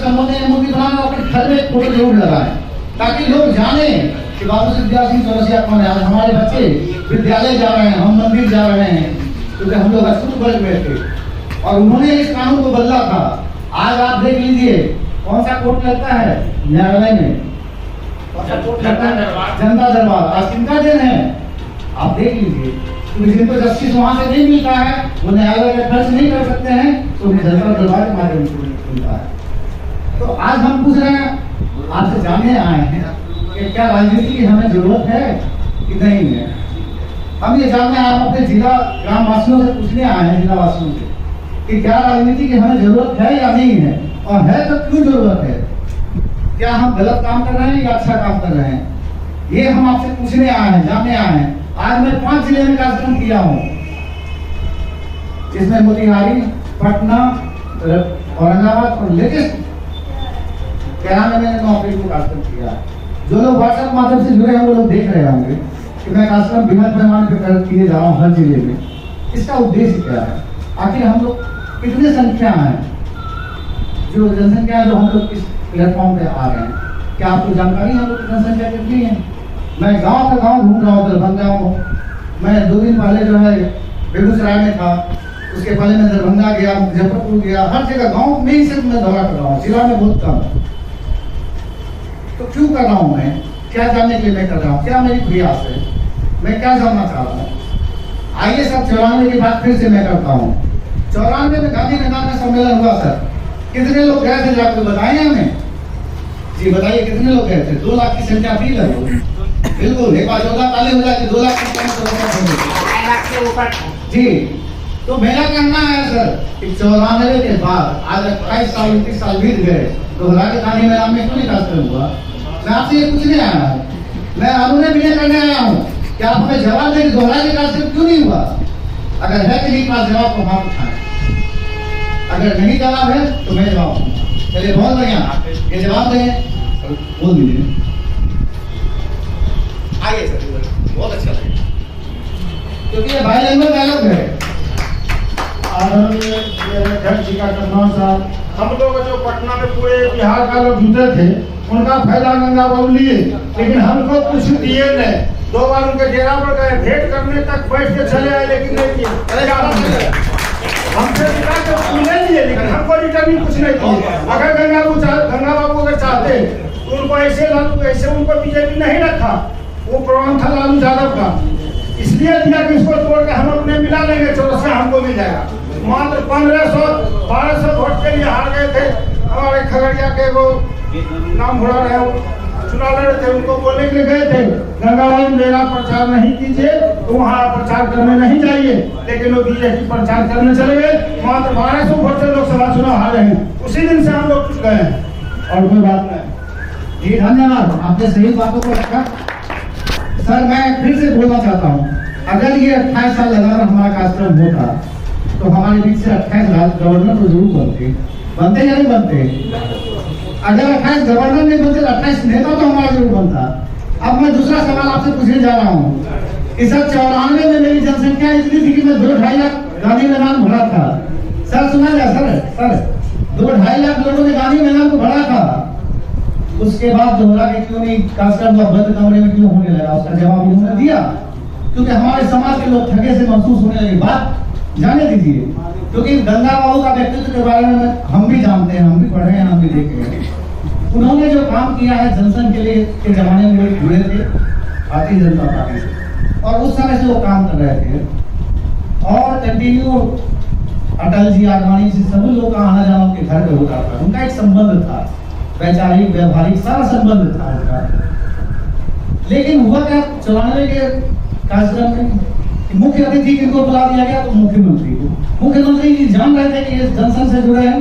संबोधन मूर्ति बनाना अपने घर में फोटो जरूर लगाएं, ताकि लोग जाने कि बाबू सिद्धिदास सिंह चौरसिया कौन है। आज हमारे बच्चे विद्यालय जा रहे हैं, हम मंदिर जा रहे हैं, क्योंकि हम लोग अस्कुट वर्ग में थे और उन्होंने इस कानून को बदला था। आज आप देख लीजिए कौन सा कोर्ट लगता है न्यायालय में, कौन सा कोर्ट लगता है? जनता दरबार। आज किनका दिन है आप देख लीजिए, क्योंकि जिनको जस्टिस वहां से नहीं मिलता है, वो न्यायालय का खर्च नहीं कर सकते हैं, तो उन्हें जनता दरबार के माध्यम से मिलता है। तो आज हम पूछ रहे हैं, आपसे जानने आए हैं कि क्या राजनीति की हमें जरूरत है कि नहीं है। हम ये जानने आए हैं, अपने जिला ग्राम वासियों से पूछने आए हैं, जिला वासियों से, कि क्या राजनीति की हमें जरूरत है या नहीं है, और है तो क्यों जरूरत है। क्या हम गलत काम कर रहे हैं या अच्छा काम कर रहे हैं, ये हम आपसे पूछने आए हैं, जानने आए हैं। आज मैं 5 जिले में कार्यक्रम किया हूँ, इसमें मोतिहारी, पटना, औरंगाबाद और लेटेस्ट गया में मैंने 9 अप्रैल को कार्यक्रम किया। जो लोग व्हाट्सएप माध्यम से जुड़े हैं वो लोग देख रहे होंगे कि मैं कार्यक्रम बृहद पैमाने पर किए जा रहा हूँ हर जिले में। इसका उद्देश्य क्या है, आखिर हम लोग कितने संख्या है, जो जनसंख्या है जो हम लोग इस प्लेटफॉर्म पे आ रहे हैं, क्या आपको जानकारी है हम लोग की जनसंख्या कितनी है? मैं गांव का गांव घूम रहा हूँ, दरभंगा हूँ। मैं 2 दिन पहले जो है बेगूसराय में था, उसके पहले मैं दरभंगा गया, मुजफ्फरपुर गया, हर जगह गांव में ही सिर्फ मैं दौरा कर रहा हूँ, जिला में बहुत कम। तो क्यों कर रहा हूँ मैं, क्या जानने के लिए मैं कर रहा हूँ, क्या मेरी प्रयास है, मैं क्या जानना चाह रहा हूँ। आइए सर, 94 की बात फिर से मैं करता हूँ। 94 में गांधी मैदान में सम्मेलन हुआ सर, कितने लोग गए थे जाकर बताएं हमें जी, बताइए कितने लोग गए थे? 2 लाख की संख्या थी लगभग, बिल्कुल। एक बार 14 ताले हो जाए 2 लाख की ऊपर जी। तो मेरा कहना है सर कि 94 के बाद आज 28 साल 29 साल बीत गए, दोहरा के गांधी मैदान में क्यों नहीं कार्यक्रम हुआ? मैं आपसे ये पूछने आया हूँ, मैं अनुनय विनय करने आया हूँ कि आप हमें जवाब दें, दोहरा के कार्यक्रम क्यों नहीं हुआ? अगर है कि नहीं पास जवाब तो हाथ उठाएं, अगर नहीं जवाब है तो मैं जवाब दूंगा। चलिए बहुत बढ़िया, ये जवाब दें, बोल दीजिए। आइए सर, बहुत अच्छा लगे क्योंकि ये भाई लैंग्वेज डायलॉग है। अध्यक्ष जी का कहना साहब, हम लोग जो पटना में पूरे बिहार का लोग जुटे थे, उनका फायदा गंगा बाबू लिए, लेकिन हमको कुछ दिए नहीं। 2 बार उनके डेरा पर गए, भेंट करने तक बैठ के चले आए, लेकिन नहीं दिए। हमसे मिले लिए, लेकिन हमको रिटर्न कुछ नहीं दिए। अगर गंगा बाबू अगर चाहते तो उनको ऐसे उनको बीजेपी नहीं रखा, वो प्रोग्राम था लालू यादव का, इसलिए दिया कि इसको तोड़ के हम अपने मिला लेंगे, चौरसिया हमको मिल जाएगा। मात्र 1500-1200 वोट के लिए हार गए थे। हमारे खगड़िया के वो नाम भुला रहे हो, चुनाव लड़े थे, उनको बोलने के लिए गए थे गंगाबाई मेरा प्रचार नहीं कीजिए, तो वहाँ प्रचार करने नहीं जाइए, लेकिन लोग बीजेपी प्रचार करने चले गए। मात्र 1200 वोट से लोकसभा चुनाव हारे हैं। उसी दिन से हम लोग कुछ गए हैं और कोई बात नहीं जी। धन्यवाद, आपने सही बातों को रखा। सर मैं फिर से बोलना चाहता हूँ, अगर ये 28 साल लगातार हमारा कार्यक्रम होता तो हमारे बीच से 28 गवर्नर तो जरूर बनते या नहीं बनते? अगर 28 गवर्नर नहीं बनते, 28 नेता तो हमारा जरूर बनता। अब मैं दूसरा सवाल आपसे पूछने जा रहा हूँ कि सर 94 में मेरी जनसंख्या इतनी थी कि मैं 2-2.5 लाख गांधी मैदान भरा था। सर सुना जाए सर 2-2.5 लाख लोगों ने गांधी मैदान को भरा था। उसके बाद दोहरा के क्यों नहीं कार्यक्रम बंद कमरे में क्यों होने लगा? उसका जवाब उन्होंने दिया, क्योंकि हमारे समाज के लोग ठगे से महसूस होने लगे। बात जाने दीजिए, क्योंकि गंगा बाबू का व्यक्तित्व के बारे में हम भी जानते हैं, हम भी पढ़े हैं, हम भी देखे हैं। उन्होंने जो काम किया है जनसंघ के लिए के जमाने में वो जुड़े थे भारतीय जनता पार्टी से, और उस समय से वो काम कर रहे थे और कंटिन्यू अटल जी, आडवाणी जी, सभी लोग का आना जाना उनके घर पे होता था। उनका एक संबंध था, वैचारिक व्यवहारिक सारा संबंध था उनका। लेकिन हुआ क्या 94 के कार्यक्रम में मुख्य अतिथि किनको बुला दिया गया? तो मुख्यमंत्री को। मुख्यमंत्री जी जान रहे थे कि ये जनसंघ से जुड़े हैं,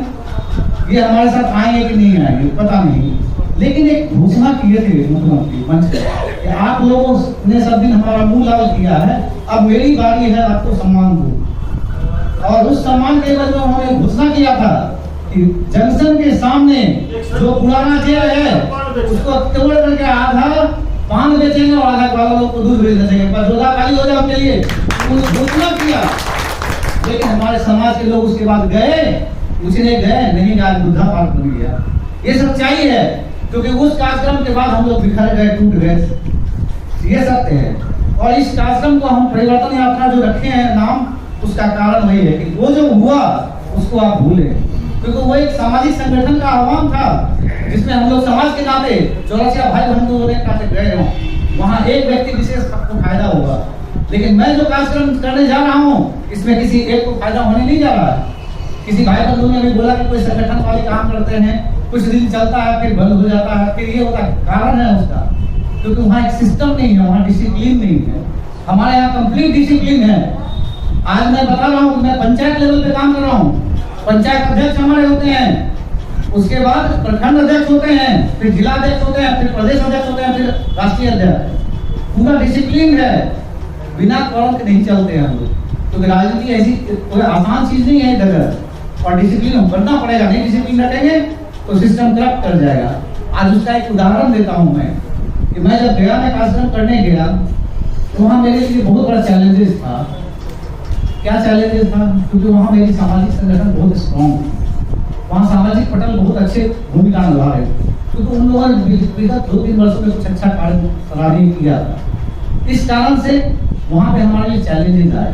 ये हमारे साथ आएंगे कि नहीं आएंगे पता नहीं, लेकिन एक घोषणा किए थे मुख्यमंत्री मंच पर कि आप लोगों ने सब दिन हमारा मुंह लाल किया है, अब मेरी बारी है आपको सम्मान दो। और उस सम्मान के बाद उन्होंने घोषणा किया था कि जंक्शन के सामने जो पुराना जेल है उसको तोड़ करके आधा पान बेचेंगे और आधा वाला लोग को दूध बेच देंगे, पर जोधा खाली हो जाए उनके लिए घोषणा किया। लेकिन हमारे समाज के लोग उसके बाद गए, कुछ नहीं गए, नहीं गए, बुद्धा पार्क बन गया। ये सच्चाई है, क्योंकि उस कार्यक्रम के बाद हम लोग बिखर गए, टूट गए, ये सत्य है। और इस कार्यक्रम को हम परिवर्तन यात्रा जो रखे हैं नाम, उसका कारण वही है कि वो जो हुआ उसको आप भूले, क्योंकि वो एक सामाजिक संगठन का आह्वान था जिसमें हम लोग समाज के नाते 84 भाई बंधुओं ने नाते गए हों, वहाँ एक व्यक्ति विशेष को फायदा होगा। लेकिन मैं जो कार्यक्रम करने जा रहा हूँ इसमें किसी एक को फायदा होने नहीं जा रहा है। किसी भाई बंधु ने भी बोला कि कोई संगठन वाले काम करते हैं, कुछ दिन चलता है फिर बंद हो जाता है, फिर ये होता है। कारण है उसका, क्योंकि वहाँ एक सिस्टम नहीं है, वहाँ डिसिप्लिन नहीं है। हमारे यहाँ कंप्लीट डिसिप्लिन है। आज मैं बता रहा हूँ कि मैं पंचायत लेवल पे काम कर रहा हूँ। पंचायत अध्यक्ष हमारे होते हैं, उसके बाद प्रखंड अध्यक्ष होते हैं, फिर जिला अध्यक्ष होते हैं, फिर प्रदेश अध्यक्ष होते हैं, फिर राष्ट्रीय अध्यक्ष। पूरा डिसिप्लिन है, बिना कौरव के नहीं चलते हैं हम लोग। तो राजनीति ऐसी कोई आसान चीज नहीं है डगर, और डिसिप्लिन बनना पड़ेगा। नहीं डिसिप्लिन रखेंगे तो सिस्टम करप्ट कर जाएगा। आज उसका एक उदाहरण देता हूँ मैं कि मैं जब गया में कार्यक्रम करने गया तो वहाँ मेरे लिए बहुत बड़ा चैलेंजेस था। क्या चैलेंजेस था? क्योंकि वहाँ मेरी सामाजिक संगठन बहुत स्ट्रॉन्ग थी, वहाँ सामाजिक पटल बहुत अच्छे भूमिका निभा रहे थे, क्योंकि उन लोगों ने विगत 2-3 वर्षों में कुछ अच्छा कार्य सराहनीय किया था। इस कारण से वहाँ पे हमारे लिए चैलेंजेस आए,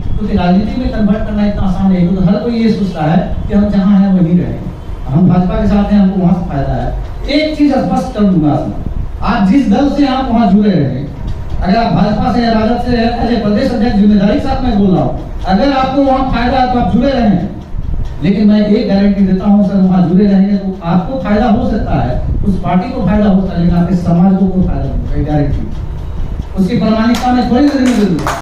क्योंकि राजनीति में कन्वर्ट करना इतना आसान नहीं, क्योंकि हर कोई ये सोचता है कि हम जहाँ हैं वहीं रहें, हम भाजपा के साथ हैं, हमको वहाँ से फायदा है। एक चीज स्पष्ट कर दूंगा, आप जिस दल से आप वहाँ जुड़े रहे, अगर आप भाजपा से या राजद से है, प्रदेश अध्यक्ष जिम्मेदारी के साथ मैं बोल रहा हूँ, अगर आपको वहाँ फायदा है तो आप जुड़े रहें। लेकिन मैं एक गारंटी देता हूँ सर, वहाँ जुड़े रहेंगे तो आपको फायदा हो सकता है, उस पार्टी को फायदा हो सकता है, लेकिन आपके समाज को फायदा होगा, गारंटी। उसकी प्रामाणिकता में थोड़ी देर में